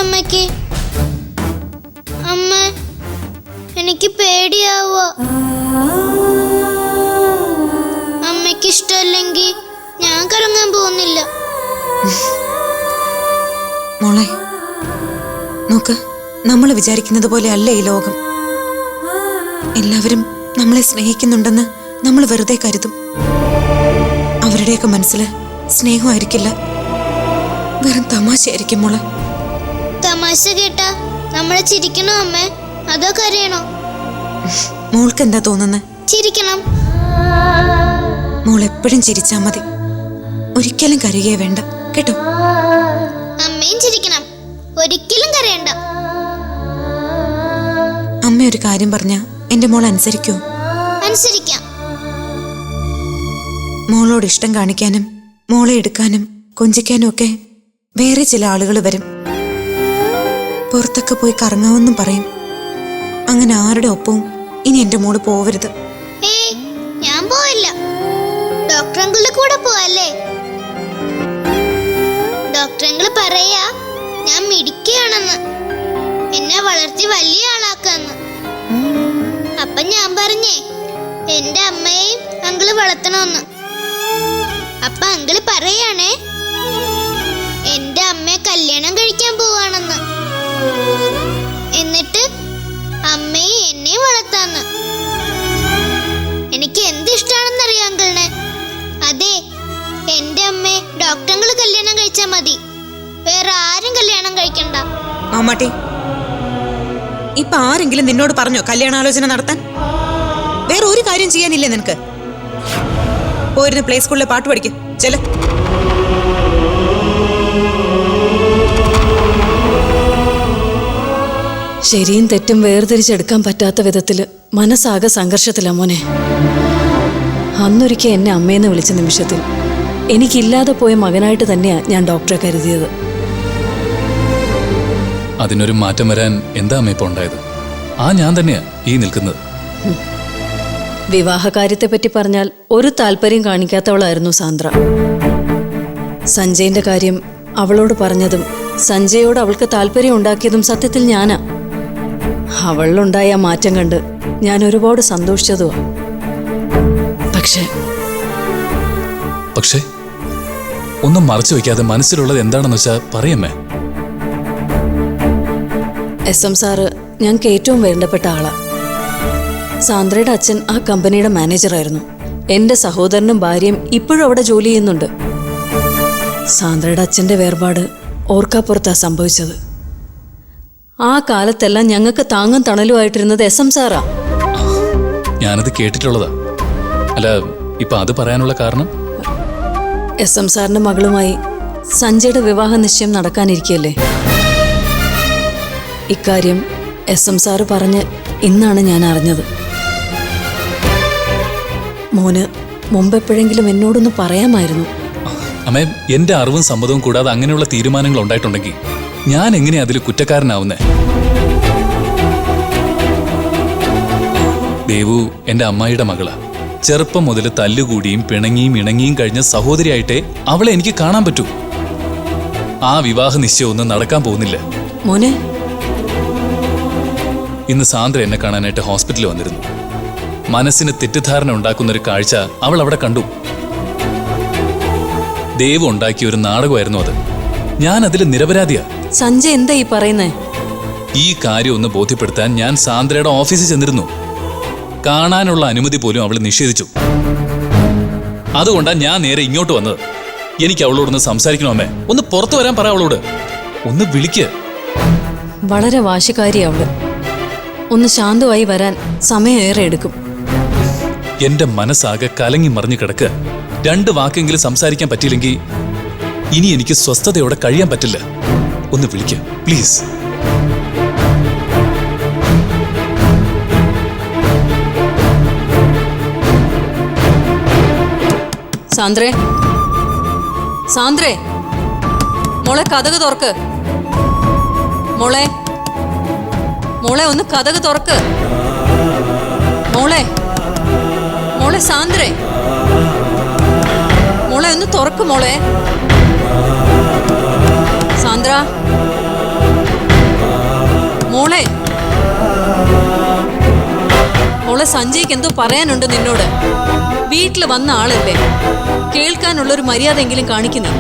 അമ്മയ്ക്ക് അമ്മ എനിക്ക് പേടിയാവോ? അമ്മയ്ക്ക് ഇഷ്ടമല്ലെങ്കിൽ ഞാൻ കറങ്ങാൻ പോകുന്നില്ല. മോളെ നോക്ക്, നമ്മൾ വിചാരിക്കുന്നത് പോലെ അല്ല ഈ ലോകം. എല്ലാവരും നമ്മളെ സ്നേഹിക്കുന്നുണ്ടെന്ന് നമ്മൾ വെറുതെ കരുതും. അവരുടെയൊക്കെ മനസ്സിൽ സ്നേഹമായിരിക്കില്ല, വെറും തമാശയായിരിക്കും മോളെ. തമാശ കേട്ടാ നമ്മള് ചിരിക്കണോ അമ്മേ, അതോ കരയണോ? മോൾക്ക് എന്താ തോന്നുന്നത്? ചിരിക്കണം. മോൾ എപ്പോഴും ചിരിച്ചാ മതി, ഒരിക്കലും കരയേ വേണ്ട കേട്ടോ. അമ്മയും ചിരിക്കണം, ഒരിക്കലും കരയണ്ട. അമ്മ ഒരു കാര്യം പറഞ്ഞ എന്റെ മോൾ അനുസരിക്കോ? അനുസരിക്കാം. മോളോട് ഇഷ്ടം കാണിക്കാനും മോളെ എടുക്കാനും കൊഞ്ചിക്കാനും ഒക്കെ വേറെ ചില ആളുകൾ വരും. പുറത്തൊക്കെ പോയി കറങ്ങാമെന്നും പറയും. അങ്ങനെ ആരുടെ ഒപ്പവും ഇനി എന്റെ മോള് പോവരുത്. ഞാൻ പോവില്ല. ഡോക്ടർ അങ്കിളുടെ കൂടെ പോവല്ലേ? ഡോക്ടർ അങ്കിള് പറയാ ഞാൻ മിടിക്കുകയാണെന്ന്, എന്നെ വളർത്തി വലിയ ആളാക്കാന്ന്. അപ്പൊ ഞാൻ പറഞ്ഞേ എന്റെ അമ്മയെയും അങ്കിള് വളർത്തണമെന്ന്. അപ്പൊ അങ്കിള് പറയാണേ എന്റെ അമ്മയെ കല്യാണം കഴിക്കാൻ പോവാണെന്ന്. എന്നിട്ട് അമ്മയെ എന്നെ വളർത്താന്ന്. എനിക്ക് എന്ത് ഇഷ്ടാണെന്നറിയാം അങ്കിളിനെ. അതെ, എന്റെ അമ്മയെ ഡോക്ടർ അങ്കിള് കല്യാണം കഴിച്ചാ മതി, വേറെ ആരും കല്യാണം കഴിക്കണ്ട. മാമാട്ടി, ഇപ്പൊ ആരെങ്കിലും നിന്നോട് പറഞ്ഞോ കല്യാണാലോചന നടത്താൻ? വേറെ ഒരു കാര്യം ചെയ്യാനില്ലേ നിനക്ക്? പോയിരുന്ന് പ്ലേ സ്കൂളിലെ പാട്ട് പഠിക്കും. ചെല ശരിയും തെറ്റും വേർതിരിച്ചെടുക്കാൻ പറ്റാത്ത വിധത്തില് മനസ്സാകെ സംഘർഷത്തിലാ മോനെ. അന്നൊരിക്കൽ എന്നെ അമ്മയെന്ന് വിളിച്ച നിമിഷത്തിൽ എനിക്കില്ലാതെ പോയ മകനായിട്ട് തന്നെയാ ഞാൻ ഡോക്ടറെ കരുതിയത്. അതിനൊരു മാറ്റം വരാൻ എന്താ അമ്മ ഇപ്പൊ ഉണ്ടായത്? ഞാൻ തന്നെയാ ഈ നിൽക്കുന്നത്. വിവാഹകാര്യത്തെ പറ്റി പറഞ്ഞാൽ ഒരു താല്പര്യം കാണിക്കാത്തവളായിരുന്നു സാന്ദ്ര. സഞ്ജയന്റെ കാര്യം അവളോട് പറഞ്ഞതും സഞ്ജയോട് അവൾക്ക് താല്പര്യം ഉണ്ടാക്കിയതും സത്യത്തിൽ ഞാനാ. അവളിലുണ്ടായ മാറ്റം കണ്ട് ഞാൻ ഒരുപാട് സന്തോഷിച്ചതുവാ. പക്ഷേ ഒന്നും മറച്ചു വെക്കാതെ മനസ്സിലുള്ളത് എന്താണെന്ന് വെച്ചാ പറയമ്മേ. SM സാറ് ഞങ്ങൾക്ക് ഏറ്റവും വേണ്ടപ്പെട്ട ആളാ. സാന്ദ്രയുടെ അച്ഛൻ ആ കമ്പനിയുടെ മാനേജറായിരുന്നു. എന്റെ സഹോദരനും ഭാര്യയും ഇപ്പോഴും അവിടെ ജോലി ചെയ്യുന്നുണ്ട്. സാന്ദ്രയുടെ അച്ഛന്റെ വേർപാട് ഓർക്കാപ്പുറത്താ സംഭവിച്ചത്. ആ കാലത്തെല്ലാം ഞങ്ങൾക്ക് താങ്ങും തണലുമായിട്ടിരുന്നത് SM സാറാ. ഞാനത് കേട്ടിട്ടുള്ളതാ. അല്ല, ഇപ്പൊ അത് പറയാനുള്ള കാരണം? SM സാറിന്റെ മകളുമായി സഞ്ജയുടെ വിവാഹ നിശ്ചയം നടക്കാനിരിക്കല്ലേ. ഇക്കാര്യം SM സാറ് പറഞ്ഞ് ഇന്നാണ് ഞാൻ അറിഞ്ഞത്. മോന് മുമ്പെപ്പോഴെങ്കിലും എന്നോടൊന്ന് പറയാമായിരുന്നു. അമ്മേ, എന്റെ അറിവും സമ്മതവും കൂടാതെ അങ്ങനെയുള്ള തീരുമാനങ്ങൾ ഉണ്ടായിട്ടുണ്ടെങ്കിൽ ഞാൻ എങ്ങനെയാ അതിൽ കുറ്റക്കാരനാവുന്നേ? ദേവു എന്റെ അമ്മായിയുടെ മകളാ. ചെറുപ്പം മുതൽ തല്ലുകൂടിയും പിണങ്ങിയും ഇണങ്ങിയും കഴിഞ്ഞ സഹോദരിയായിട്ടേ അവളെ എനിക്ക് കാണാൻ പറ്റൂ. ആ വിവാഹ നിശ്ചയമൊന്നും നടക്കാൻ പോകുന്നില്ല. മോനെ, ഇന്ന് സാന്ദ്ര എന്നെ കാണാനായിട്ട് ഹോസ്പിറ്റലിൽ വന്നിരുന്നു. മനസ്സിന് തെറ്റിദ്ധാരണ ഉണ്ടാക്കുന്നൊരു കാഴ്ച അവൾ അവിടെ കണ്ടു. ദേവ് ഉണ്ടാക്കിയ ഒരു നാടകമായിരുന്നു അത്. ഞാൻ അതിൽ നിരപരാധിയാ. സഞ്ജയ് എന്താ ഈ പറയുന്നേ? ഈ കാര്യം ഒന്ന് ബോധ്യപ്പെടുത്താൻ ഞാൻ സാന്ദ്രയുടെ ഓഫീസിൽ ചെന്നിരുന്നു. കാണാനുള്ള അനുമതി പോലും അവൾ നിഷേധിച്ചു. അതുകൊണ്ടാണ് ഞാൻ നേരെ ഇങ്ങോട്ട് വന്നത്. എനിക്ക് അവളോടൊന്ന് സംസാരിക്കണമേ. ഒന്ന് പുറത്തു വരാൻ പറ അവളോട്. ഒന്ന് വിളിക്ക്. വളരെ വാശിക്കാരിയാ അവള്. ഒന്ന് ശാന്തമായി വരാൻ സമയം ഏറെ എടുക്കും. എന്റെ മനസ്സാകെ കലങ്ങി മറിഞ്ഞു കിടക്കുക. 2 വാക്കെങ്കിലും സംസാരിക്കാൻ പറ്റിയില്ലെങ്കിൽ ഇനി എനിക്ക് സ്വസ്ഥതയോടെ കഴിയാൻ പറ്റില്ല. ഒന്ന് വിളിക്കുക പ്ലീസ്. സാന്ദ്രേ, സാന്ദ്രേ, മോളെ കതക് തുറക്ക്. മോളെ മോളെ ഒന്ന് കതക് തുറക്ക്. മോളെ മോളെ സാന്ദ്രേ, മോളെ ഒന്ന് തുറക്ക്. മോളെ സാന്ദ്ര, മോളെ മോളെ സഞ്ജയ്ക്ക് എന്തോ പറയാനുണ്ട് നിന്നോട്. വീട്ടിൽ വന്ന ആളല്ലേ, കേൾക്കാനുള്ളൊരു മര്യാദയെങ്കിലും കാണിക്കുന്നേ.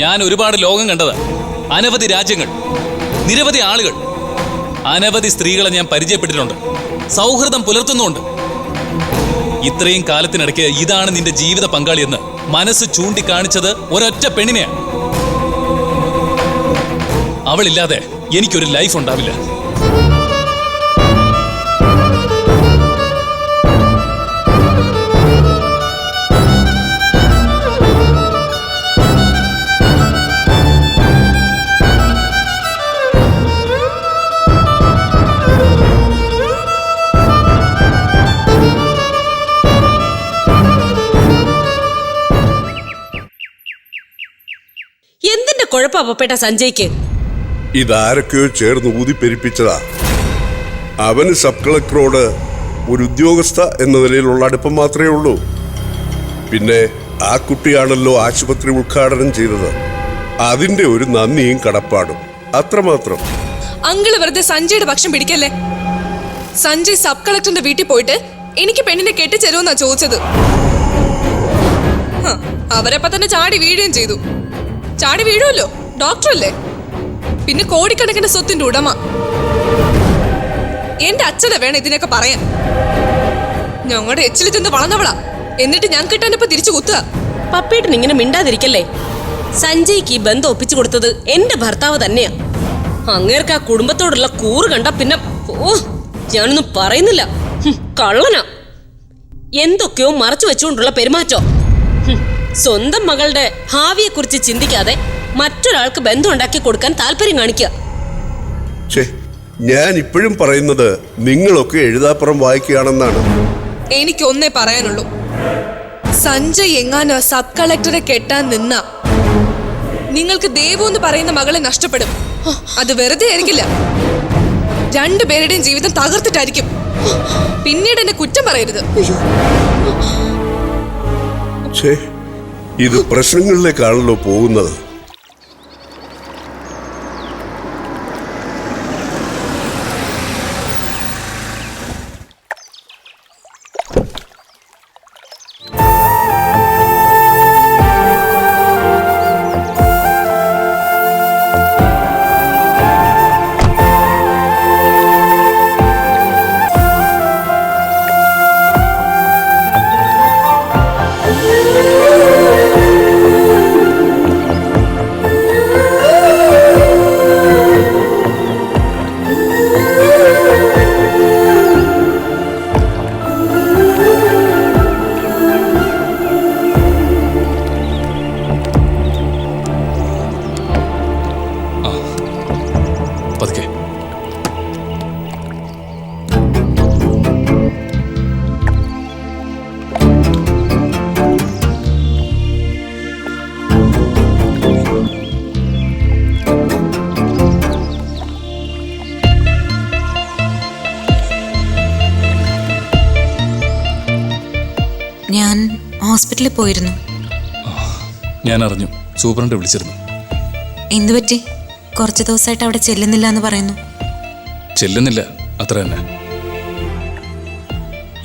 ഞാൻ ഒരുപാട് ലോകം കണ്ടതാ. അനവധി രാജ്യങ്ങൾ, നിരവധി ആളുകൾ, അനവധി സ്ത്രീകളെ ഞാൻ പരിചയപ്പെട്ടിട്ടുണ്ട്. സൗഹൃദം പുലർത്തുന്നുണ്ട്. ഇത്രയും കാലത്തിനിടയ്ക്ക് ഇതാണ് നിന്റെ ജീവിത പങ്കാളിയെന്ന് മനസ്സ് ചൂണ്ടിക്കാണിച്ചത് ഒരൊറ്റ പെണ്ണിനെയാണ്. അവളില്ലാതെ എനിക്കൊരു ലൈഫ് ഉണ്ടാവില്ല. എന്തിന്റെ കുഴപ്പാ പപ്പേട്ട സഞ്ജയ്ക്ക്? ഇതാരൊക്കെയോ ചേർന്ന് ഊതിപ്പെരിപ്പിച്ചതാ. അവന് സബ് കളക്ടറോട് ഒരു ഉദ്യോഗസ്ഥ എന്ന നിലയിലുള്ള അടുപ്പം മാത്രമേ ഉള്ളൂ. പിന്നെ ആ കുട്ടിയാണല്ലോ ആശുപത്രി ഉദ്ഘാടനം ചെയ്തത്. അതിന്റെ ഒരു നന്ദിയും കടപ്പാടും, അത്രമാത്രം. അങ്കിള് വെറുതെ സഞ്ജയുടെ പക്ഷം പിടിക്കല്ലേ. സഞ്ജയ് സബ് കളക്ടറിന്റെ വീട്ടിൽ പോയിട്ട് എനിക്ക് പെണ്ണിനെ കെട്ടിച്ചേരുമെന്നാ ചോദിച്ചത്. അവരപ്പ തന്നെ ചാടി വീഴുകയും ചെയ്തു. ചാടി വീഴുമല്ലോ, ഡോക്ടറല്ലേ. പിന്നെ കോടിക്കണക്കിന് സ്വത്തിന്റെ ഉടമ. എന്റെ അച്ഛനെ വേണം ഇതിനൊക്കെ പറയാൻ. ഞങ്ങളുടെ എച്ചിൽ ചെന്ന് വളർന്നവളാ, എന്നിട്ട് ഞാൻ കിട്ടാനിപ്പോ തിരിച്ചു കുത്തുക. പപ്പേട്ടൻ ഇങ്ങനെ മിണ്ടാതിരിക്കല്ലേ. സഞ്ജയ്ക്ക് ഈ ബന്ധം ഒപ്പിച്ചു കൊടുത്തത് എന്റെ ഭർത്താവ് തന്നെയാ. അങ്ങേർക്ക് ആ കുടുംബത്തോടുള്ള കൂറ് കണ്ട പിന്നെ ഞാനൊന്നും പറയുന്നില്ല. കള്ളനാ. എന്തൊക്കെയോ മറച്ചു വെച്ചുകൊണ്ടുള്ള പെരുമാറ്റോ. സ്വന്തം മകളുടെ ഭാവിയെ കുറിച്ച് ചിന്തിക്കാതെ മറ്റൊരാൾക്ക് ബന്ധം ഉണ്ടാക്കി കൊടുക്കാൻ താല്പര്യം കാണിക്കുക. ഞാൻ ഇപ്പോഴും പറയുന്നത് നിങ്ങളൊക്കെ എഴുതാപ്പുറം വായിക്കുകയാണെന്നാണ്. എനിക്കൊന്നേ പറയാനുള്ളൂ. സഞ്ജയ് എങ്ങാനോ സബ് കളക്ടറെ കെട്ടാൻ നിന്ന നിങ്ങൾക്ക് ദേവു എന്ന് പറയുന്ന മകളെ നഷ്ടപ്പെടും. അത് വെറുതെ ആയിരിക്കില്ല, രണ്ടുപേരുടെയും ജീവിതം തകർത്തിട്ടായിരിക്കും. പിന്നീട് എന്നെ കുറ്റം പറയരുത്. ഇത് പ്രശ്നങ്ങളിലേക്കാണല്ലോ പോകുന്നത്. ഞാൻ ഹോസ്പിറ്റലിൽ പോയിരുന്നു. ഞാൻ അറിഞ്ഞു, സൂപ്രണ്ട് വിളിച്ചിരുന്നു. എന്തുപറ്റി? കുറച്ച് ദിവസമായിട്ട് അവിടെ ചെല്ലുന്നില്ല എന്ന് പറയുന്നു. ചെല്ലുന്നില്ല, അത്ര തന്നെ.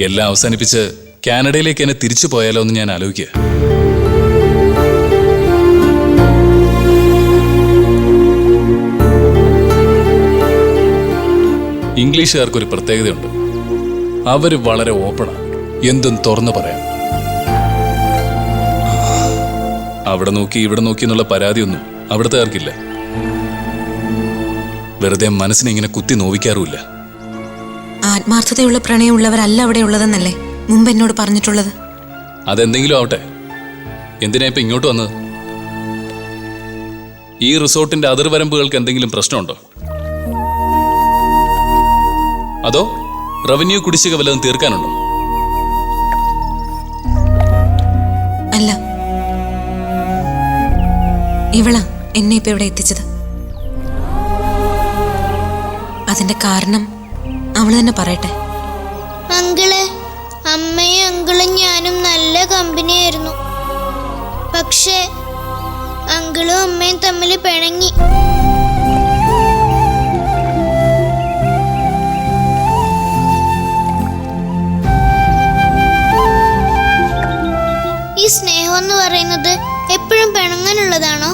എല്ലാം അവസാനിപ്പിച്ച് കാനഡയിലേക്ക് എന്നെ തിരിച്ചു പോയാലോ എന്ന് ഞാൻ ആലോചിക്കുക. ഇംഗ്ലീഷുകാർക്കൊരു പ്രത്യേകതയുണ്ട്. അവര് വളരെ ഓപ്പണാണ്, എന്തും തുറന്നു പറയാം. അവിടെ നോക്കി ഇവിടെ നോക്കി എന്നുള്ള പരാതിയൊന്നും അവിടുത്തെ വെറുതെ മനസ്സിനെ ഇങ്ങനെ കുത്തി നോവിക്കാറുമില്ല. ആത്മാർത്ഥതയുള്ള പ്രണയമുള്ളവരല്ല അവിടെ ഉള്ളതെന്നല്ലേ മുമ്പ് എന്നോട് പറഞ്ഞിട്ടുള്ളത്. അതെന്തെങ്കിലും ആവട്ടെ, എന്തിനാ ഇപ്പൊ ഇങ്ങോട്ട് വന്നത്? ഈ റിസോർട്ടിന്റെ അതിർവരമ്പുകൾക്ക് എന്തെങ്കിലും പ്രശ്നമുണ്ടോ? അതോ റവന്യൂ കുടിശ്ശിക വല്ലതും തീർക്കാനുണ്ടോ? അല്ല, ഇവളാ എന്നെ ഇപ്പൊ ഇവിടെ എത്തിച്ചത്. അതിന്റെ കാരണം അവള് തന്നെ പറയട്ടെ. അങ്കിള്, അമ്മയും അങ്കിളും ഞാനും നല്ല കമ്പനിയായിരുന്നു. പക്ഷേ അങ്കിളും അമ്മയും തമ്മിൽ പിണങ്ങി. ഈ സ്നേഹം എന്ന് പറയുന്നത് എപ്പോഴും പിണങ്ങാനുള്ളതാണോ?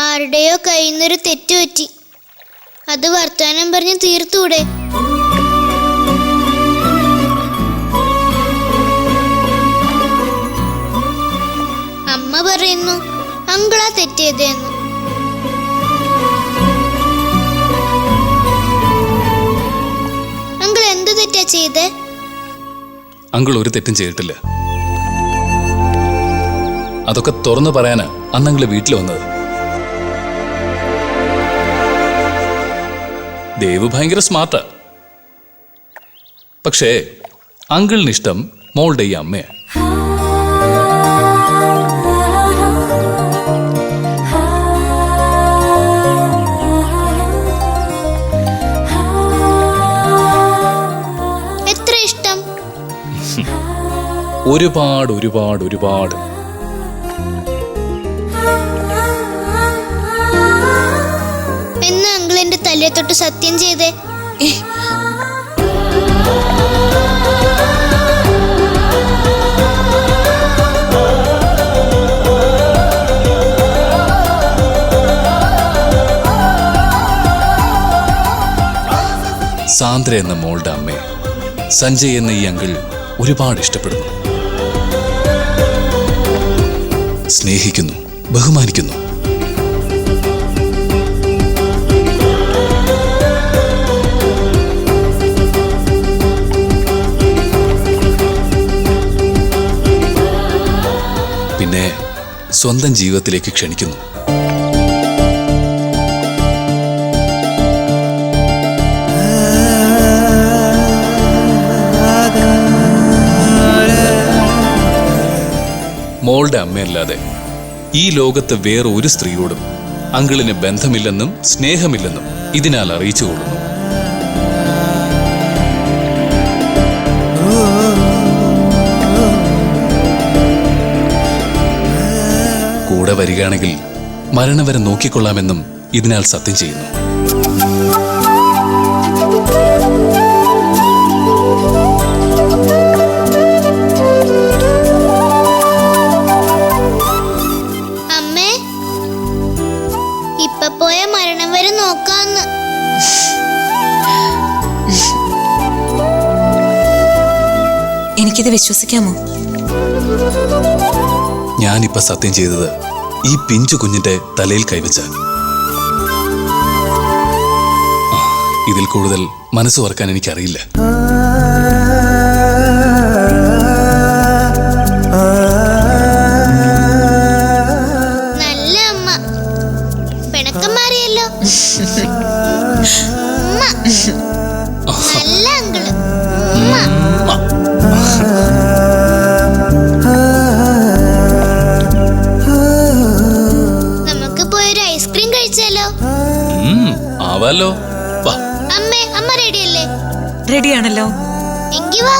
ആരുടെയോ കയ്യിൽ നിന്നൊരു തെറ്റുപറ്റി. അത് വർത്താനം പറഞ്ഞ് തീർത്തൂടെ? അമ്മ പറയുന്നു അങ്കിളാ തെറ്റേതെന്ന്. അങ്കിൾ എന്ത് തെറ്റാ ചെയ്തേ? അങ്കിൾ ഒരു തെറ്റും ചെയ്തിട്ടില്ല. അതൊക്കെ തുറന്നു പറയാനാ അന്നങ്കിള് വീട്ടിൽ വന്നത്. ദേവ് ഭയങ്കര സ്മാർട്ടാ. പക്ഷേ അങ്കിളിന് ഇഷ്ടം മോളുടെ ഈ അമ്മയാ. എത്ര ഇഷ്ടം? ഒരുപാട് ഒരുപാട് ഒരുപാട്. എന്ന് അങ്കിൾ എന്റെ തലയെ തൊട്ട് സത്യം ചെയ്തേ. സാന്ദ്ര എന്ന മോളുടെ അമ്മയെ സഞ്ജയ് എന്ന ഈ അങ്കിൾ ഒരുപാട് ഇഷ്ടപ്പെടുന്നു, സ്നേഹിക്കുന്നു, ബഹുമാനിക്കുന്നു. പിന്നെ സ്വന്തം ജീവിതത്തിലേക്ക് ക്ഷണിക്കുന്നു. മോളുടെ അമ്മയല്ലാതെ ഈ ലോകത്ത് വേറെ ഒരു സ്ത്രീയോടും അങ്കിളിന് ബന്ധമില്ലെന്നും സ്നേഹമില്ലെന്നും ഇതിനാൽ അറിയിച്ചു കൊള്ളുന്നു. കൂടെ വരികയാണെങ്കിൽ മരണം വരെ നോക്കിക്കൊള്ളാമെന്നും ഇതിനാൽ സത്യം ചെയ്യുന്നു. പോയ മരണം വരെ നോക്കാന്ന്. എനിക്കിത് വിശ്വസിക്കാമോ? ഞാനിപ്പോ സത്യം ചെയ്തത് ഈ പിഞ്ചു കുഞ്ഞിന്റെ തലയിൽ കൈവച്ച. ഇതിൽ കൂടുതൽ മനസ്സ് ഓർക്കാൻ എനിക്കറിയില്ല. നല്ല അമ്മ, പിണക്കം മാറിയല്ലോ. നല്ല അങ്കിള്. നമുക്ക് പോയൊരു ഐസ്ക്രീം കഴിച്ചാലോ? ആവാലോ. വാ. അമ്മേ, അമ്മ റെഡിയല്ലേ? റെഡിയാണല്ലോ. എങ്കി വാ.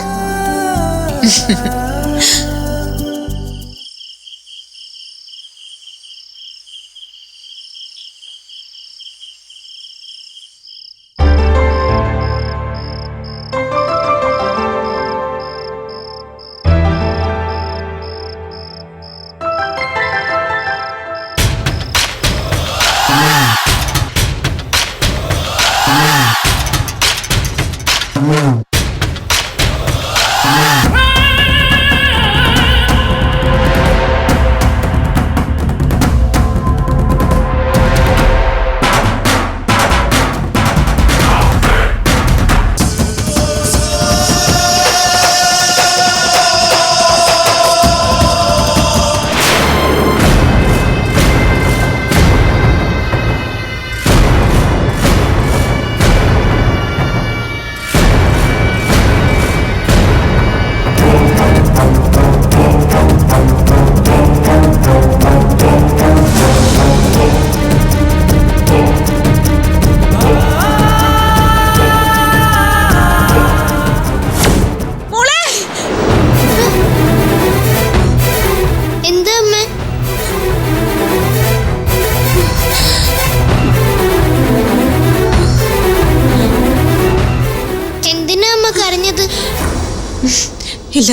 ഇല്ല,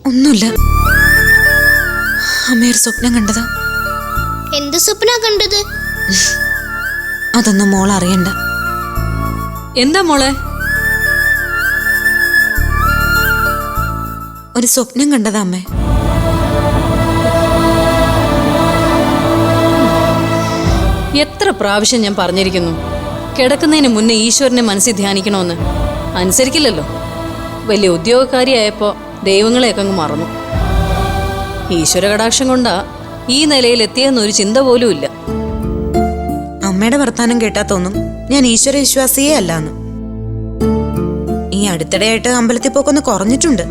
ഒന്നുമില്ല. അമ്മയൊരു സ്വപ്നം കണ്ടതാ. എന്ത് സ്വപ്ന കണ്ടത്? അതൊന്നും മോൾ അറിയണ്ട. എന്താ മോളെ? ഒരു സ്വപ്നം കണ്ടതാ അമ്മേ. എത്ര പ്രാവശ്യം ഞാൻ പറഞ്ഞിരിക്കുന്നു, കിടക്കുന്നതിന് മുന്നേ ഈശ്വരനെ മനസ്സിൽ ധ്യാനിക്കണമെന്ന്. അനുസരിക്കില്ലല്ലോ. വലിയ ഉദ്യോഗക്കാരിയായപ്പോ ദൈവങ്ങളെയൊക്കെ അങ്ങ് മറന്നു. ഈശ്വര കടാക്ഷം കൊണ്ടാ ഈ നിലയിൽ എത്തിയെന്നൊരു ചിന്ത പോലും ഇല്ല. അമ്മയുടെ വർത്താനം കേട്ടാ തോന്നും ഞാൻ ഈശ്വര വിശ്വാസിയേ അല്ലാന്ന്. ഈ അടുത്തിടെയായിട്ട് അമ്പലത്തിൽ പോക്കൊന്ന് കുറഞ്ഞിട്ടുണ്ട്.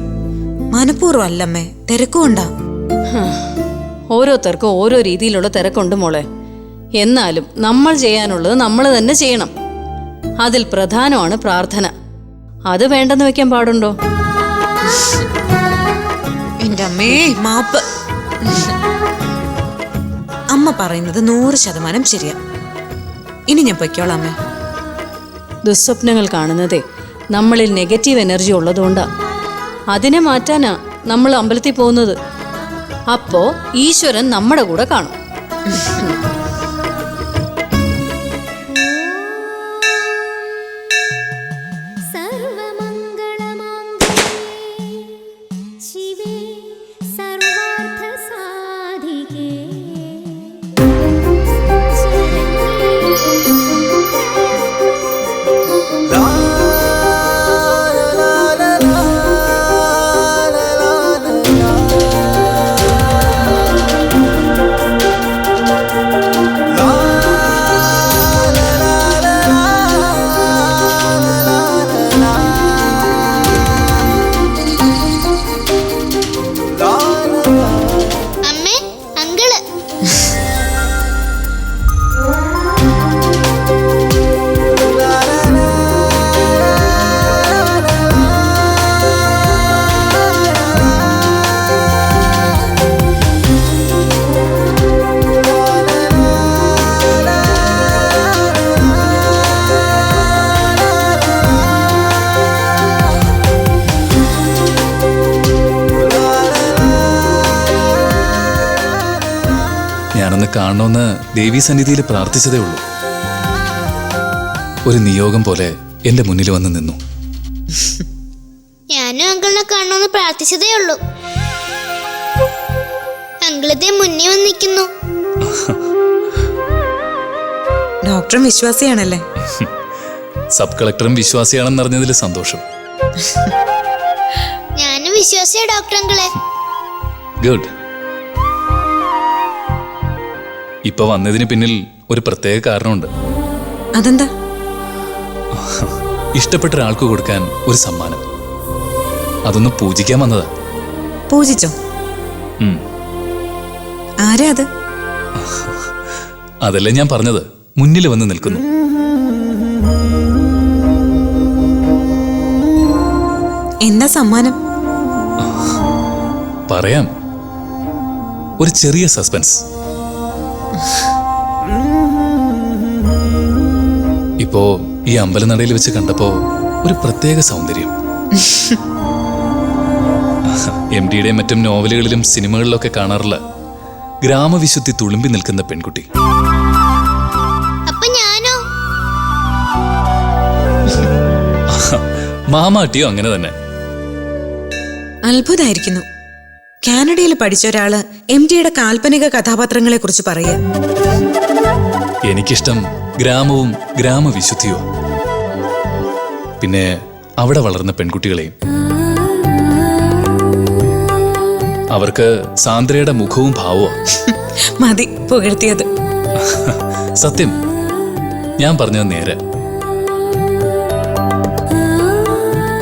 മനഃപൂർവ്വം അല്ലമ്മേ, തിരക്കുകൊണ്ടാ. ഓരോരുത്തർക്കും ഓരോ രീതിയിലുള്ള തിരക്കുണ്ട് മോളെ. എന്നാലും നമ്മൾ ചെയ്യാനുള്ളത് നമ്മൾ തന്നെ ചെയ്യണം. അതിൽ പ്രധാനമാണ് പ്രാർത്ഥന. അത് വേണ്ടെന്ന് വെക്കാൻ പാടുണ്ടോ? എന്റെ അമ്മേ, മാപ്പ്. അമ്മ പറയുന്നത് 100% ശരിയാ. ഇനി ഞാൻ പൊയ്ക്കോളാം അമ്മേ. ദുസ്വപ്നങ്ങൾ കാണുന്നതേ നമ്മളിൽ നെഗറ്റീവ് എനർജി ഉള്ളതുകൊണ്ടാ. അതിനെ മാറ്റാനാ നമ്മൾ അമ്പലത്തിൽ പോകുന്നത്. അപ്പോ ഈശ്വരൻ നമ്മുടെ കൂടെ കാണും. അമ്മേ, അങ്കിള്. ഞാനൊന്ന് കാണണമെന്ന് ദേവീസന്നിധിയിൽ പ്രാർത്ഥിച്ചതേ ഉള്ളൂ. ഒരു നിയോഗം പോലെ എന്റെ മുന്നിൽ വന്ന് നിന്നു. ഞാനും അങ്കിളിനെ കാണണമെന്ന് പ്രാർത്ഥിച്ചതേ ഉള്ളൂ. അങ്കിളത്തെ മുന്നേ വന്ന് നിൽക്കുന്നു. ഡോക്ടറും വിശ്വാസിയാണല്ലേ? സബ് കളക്ടറും വിശ്വാസിയാണെന്നറിഞ്ഞതിൽ സന്തോഷം. ഞാനും വിശ്വാസിയാ ഡോക്ടർ അങ്കിളെ. ഗുഡ്. ഇപ്പൊ വന്നതിന് പിന്നിൽ ഒരു പ്രത്യേക കാരണമുണ്ട്. അതെന്താ? ഇഷ്ടപ്പെട്ട ഒരാൾക്ക് കൊടുക്കാൻ ഒരു സമ്മാനം. അതൊന്ന് പൂജിക്കാൻ വന്നതാ. പൂജിച്ചോ? ആരാ അത്? അതല്ലേ ഞാൻ പറഞ്ഞത്, മുന്നിൽ വന്ന് നിൽക്കുന്നു. എന്താ സമ്മാനം? പറയാം. ഒരു ചെറിയ സസ്പെൻസ്. ഇപ്പോ ഈ അമ്പലനടയിൽ വെച്ച് കണ്ടപ്പോ ഒരു പ്രത്യേക സൗന്ദര്യം. MDയുടെയും മറ്റും നോവലുകളിലും സിനിമകളിലൊക്കെ കാണാറുള്ള ഗ്രാമവിശുദ്ധി തുളുമ്പി നിൽക്കുന്ന പെൺകുട്ടി. അപ്പൊ ഞാനോ? മാമാട്ടിയോ അങ്ങനെ തന്നെ. അത്ഭുതമായിരിക്കുന്നു. കാനഡയിൽ പഠിച്ച ഒരാള് MDയുടെ കാൽപ്പനിക കഥാപാത്രങ്ങളെ കുറിച്ച് പറയുക. എനിക്കിഷ്ടം ഗ്രാമവും ഗ്രാമവിശുദ്ധിയോ, പിന്നെ അവിടെ വളർന്ന പെൺകുട്ടികളെയും. അവർക്ക് സാന്ദ്രയുടെ മുഖവും ഭാവവും. മതി പുകഴ്ത്തിയത്. സത്യം, ഞാൻ പറഞ്ഞത് നേരെ.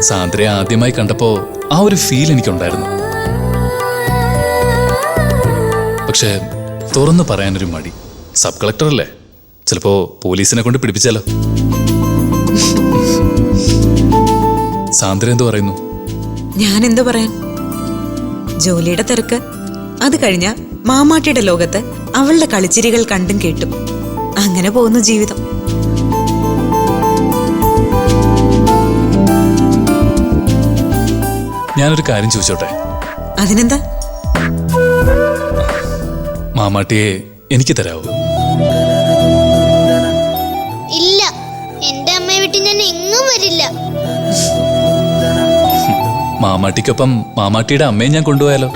സാന്ദ്രയെ ആദ്യമായി കണ്ടപ്പോ ആ ഒരു ഫീൽ എനിക്കുണ്ടായിരുന്നു. പക്ഷെ തുറന്നു പറയാനൊരു മടി. സബ് കളക്ടറല്ലേ, ചിലപ്പോ പോലീസിനെ കൊണ്ട് പിടിപ്പിച്ചാലോ. സാന്ദ്ര എന്തു പറയുന്നു? ഞാൻ എന്തു പറയാൻ? ജോലിയുടെ തിരക്ക്, അത് കഴിഞ്ഞ മാമാട്ടിയുടെ ലോകത്ത് അവളുടെ കളിച്ചിരികൾ കണ്ടും കേട്ടും അങ്ങനെ പോകുന്നു ജീവിതം. ഞാനൊരു കാര്യം ചോദിച്ചോട്ടെ? അതിനെന്താ? മാമാട്ടിയെ എനിക്ക് തരാവോ? ഇല്ല, എന്റെ അമ്മയെ വിട്ട് ഞാൻ എങ്ങും വരില്ല. മാമാട്ടിക്കൊപ്പം മാമാട്ടിയുടെ അമ്മയെ ഞാൻ കൊണ്ടുപോയാലോ?